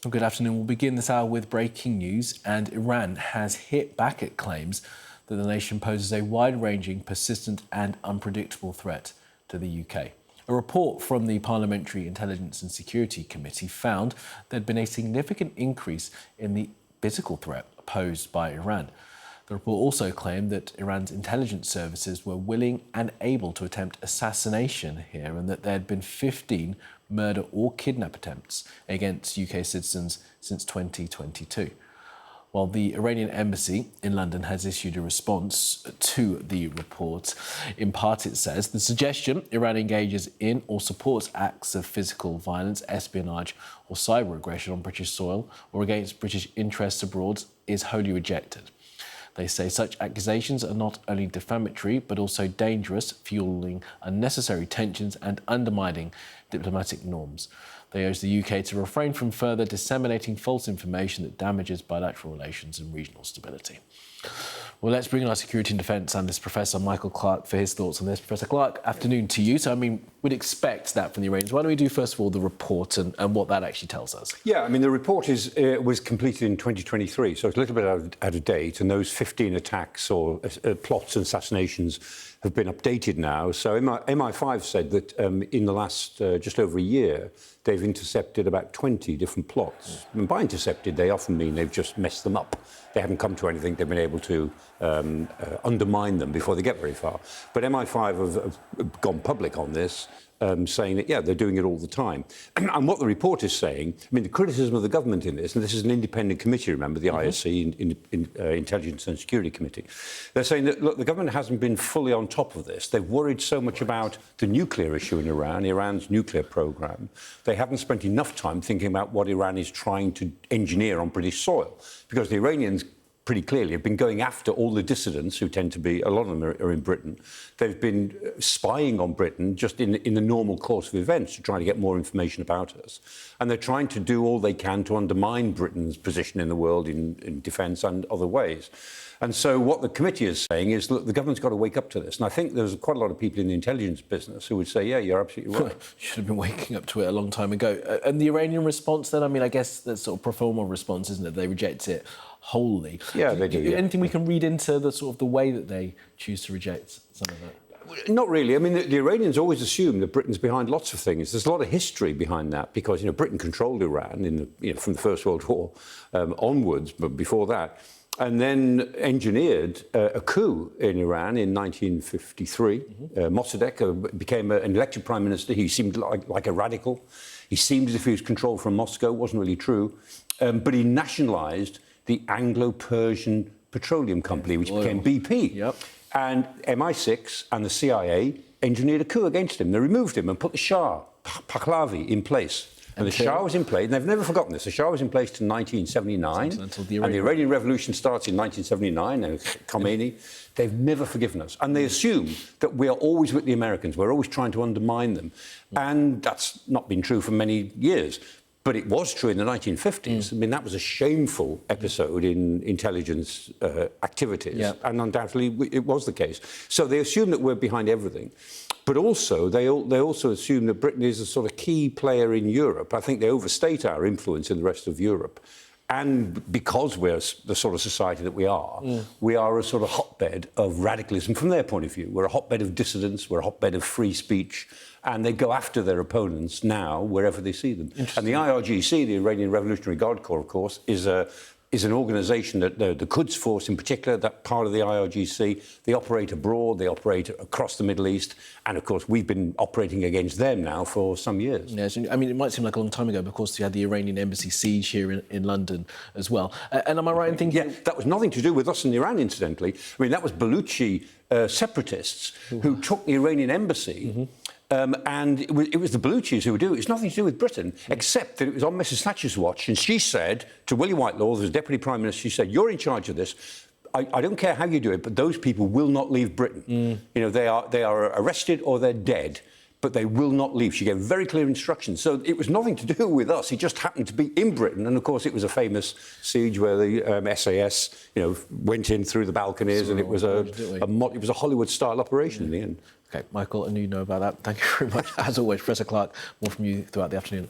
Well, good afternoon. We'll begin this hour with breaking news, and Iran has hit back at claims that the nation poses a wide-ranging, persistent and unpredictable threat to the UK. A report from the Parliamentary Intelligence and Security Committee found there'd been a significant increase in the physical threat posed by Iran. The report also claimed that Iran's intelligence services were willing and able to attempt assassination here, and that there had been 15 murder or kidnap attempts against UK citizens since 2022. While the Iranian embassy in London has issued a response to the report, in part it says the suggestion Iran engages in or supports acts of physical violence, espionage or cyber aggression on British soil or against British interests abroad is wholly rejected. They say such accusations are not only defamatory but also dangerous, fueling unnecessary tensions and undermining diplomatic norms. They urge the UK to refrain from further disseminating false information that damages bilateral relations and regional stability. Well, let's bring in our security and defence analyst, Professor Michael Clarke, for his thoughts on this. Professor Clarke, afternoon to you. So, we'd expect that from the Iranians. Why don't we do, first of all, the report and what that actually tells us? Yeah, the report was completed in 2023, so it's a little bit out of date, and those 15 attacks or plots and assassinations have been updated now. So MI5 said that in the last just over a year, they've intercepted about 20 different plots. And by intercepted, they often mean they've just messed them up. They haven't come to anything. They've been able to undermine them before they get very far. But MI5 have gone public on this, saying that, yeah, they're doing it all the time. And what the report is saying, the criticism of the government in this, and this is an independent committee, remember, the ISC, Intelligence and Security Committee, they're saying that, look, the government hasn't been fully on top of this. They've worried so much about the nuclear issue in Iran, Iran's nuclear program. They haven't spent enough time thinking about what Iran is trying to engineer on British soil, because the Iranians pretty clearly have been going after all the dissidents, who tend to be, a lot of them are in Britain. They've been spying on Britain just in the normal course of events to try to get more information about us. And they're trying to do all they can to undermine Britain's position in the world in defence and other ways. And so what the committee is saying is, look, the government's got to wake up to this. And I think there's quite a lot of people in the intelligence business who would say, yeah, you're absolutely right. Should have been waking up to it a long time ago. And the Iranian response then, I guess that's sort of pro forma response, isn't it? They reject it wholly. Yeah, they do. Yeah. Anything we can read into the sort of the way that they choose to reject some of that? Not really. The Iranians always assume that Britain's behind lots of things. There's a lot of history behind that because, Britain controlled Iran from the First World War onwards, but before that, and then engineered a coup in Iran in 1953. Mossadegh became an elected prime minister. He seemed like a radical. He seemed as if he was controlled from Moscow. It wasn't really true. But he nationalised the Anglo-Persian Petroleum Company, which became BP. Yep. And MI6 and the CIA engineered a coup against him. They removed him and put the Shah, Pahlavi, in place. And the Shah was in place, and they've never forgotten this, the Shah was in place till 1979, and the Iranian Revolution starts in 1979, and Khomeini, they've never forgiven us. And they assume that we are always with the Americans, we're always trying to undermine them. And that's not been true for many years. But it was true in the 1950s. That was a shameful episode in intelligence activities, and undoubtedly it was the case. So they assume that we're behind everything. But also, they also assume that Britain is a sort of key player in Europe. I think they overstate our influence in the rest of Europe. And because we're the sort of society that we are a sort of hotbed of radicalism from their point of view. We're a hotbed of dissidents, we're a hotbed of free speech, and they go after their opponents now wherever they see them. And the IRGC, the Iranian Revolutionary Guard Corps, of course, is an organisation that the Quds Force in particular, that part of the IRGC, they operate abroad, they operate across the Middle East, and of course we've been operating against them now for some years. Yes, it might seem like a long time ago, but of course you had the Iranian embassy siege here in London as well. And am I right in thinking... Yeah, that was nothing to do with us in Iran, incidentally. That was Baluchi separatists who took the Iranian embassy. And it was the Baluchis who would do it. It's nothing to do with Britain, except that it was on Mrs Thatcher's watch. And she said to Willie Whitelaw, the Deputy Prime Minister, she said, you're in charge of this. I don't care how you do it, but those people will not leave Britain. They are arrested or they're dead, but they will not leave. She gave very clear instructions. So it was nothing to do with us. It just happened to be in Britain. And, of course, it was a famous siege where the SAS, went in through the balconies, and it was a Hollywood-style operation in the end. OK, Michael, I knew you know about that. Thank you very much. As always, Professor Clarke, more from you throughout the afternoon.